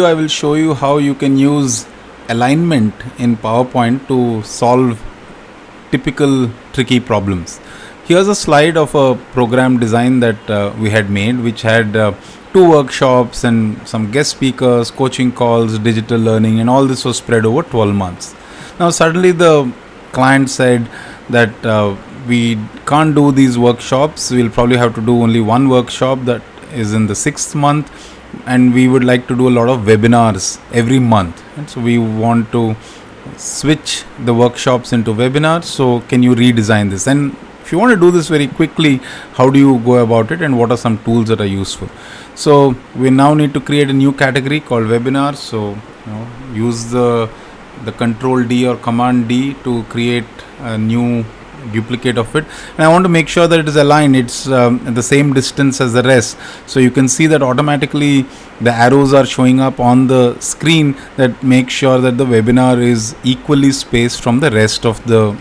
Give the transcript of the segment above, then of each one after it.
I will show you how you can use alignment in PowerPoint to solve typical tricky problems. Here's a slide of a program design that we had made, which had two workshops and some guest speakers, coaching calls, digital learning, and all this was spread over 12 months. Now, suddenly the client said that we can't do these workshops. We'll probably have to do only one workshop that is in the sixth month, and we would like to do a lot of webinars every month. And so we want to switch the workshops into webinars. So can you redesign this? And if you want to do this very quickly, how do you go about it, and what are some tools that are useful? So we now need to create a new category called webinars. So use the control D or command D to create a new duplicate of it, and I want to make sure that it is aligned. It's at the same distance as the rest, so you can see that automatically the arrows are showing up on the screen that make sure that the webinar is equally spaced from the rest of the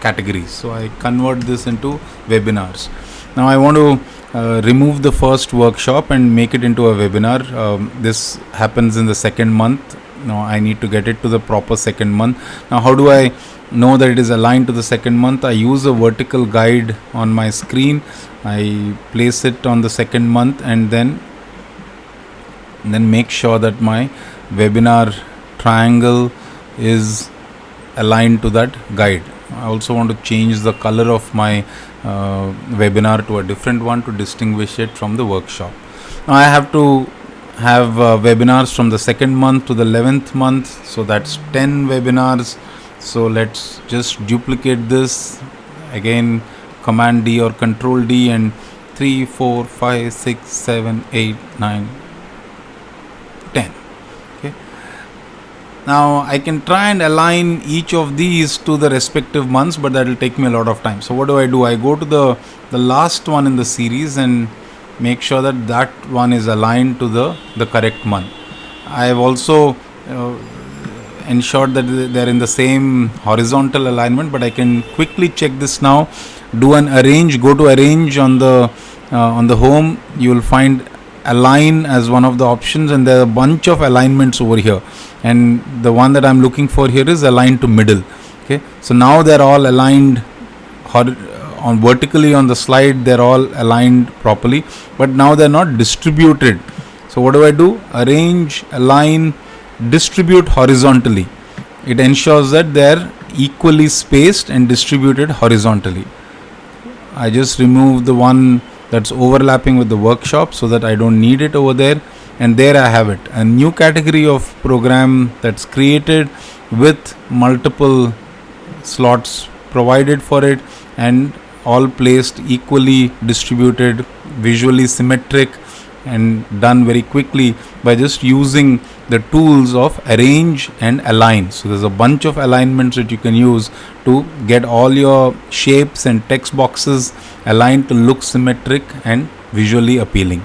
categories. So I convert this into webinars. Now I want to remove the first workshop and make it into a webinar. This happens in the second month. Now I need to get it to the proper second month. Now how do I know that it is aligned to the second month? I use a vertical guide on my screen. I place it on the second month and then make sure that my webinar triangle is aligned to that guide. I also want to change the color of my webinar to a different one to distinguish it from the workshop. Now I have to have webinars from the second month to the 11th month, so that's 10 webinars. So let's just duplicate this again, command D or control D, and 3, 4, 5, 6, 7, 8, 9, 10. Okay. Now I can try and align each of these to the respective months, but that will take me a lot of time. So what do? I go to the last one in the series and make sure that that one is aligned to the correct month. I have also ensured that they're in the same horizontal alignment, but I can quickly check this now. Do an arrange, go to arrange on the home. You will find align as one of the options, and there are a bunch of alignments over here, and the one that I'm looking for here is align to middle. Okay, so now they're all aligned on vertically on the slide. They're all aligned properly, but now they're not distributed. So what do? Arrange, align, distribute horizontally. It ensures that they're equally spaced and distributed horizontally. I just remove the one that's overlapping with the workshop so that I don't need it over there, and there I have it, a new category of program that's created with multiple slots provided for it and all placed equally distributed, visually symmetric, and done very quickly by just using the tools of arrange and align. So there's a bunch of alignments that you can use to get all your shapes and text boxes aligned to look symmetric and visually appealing.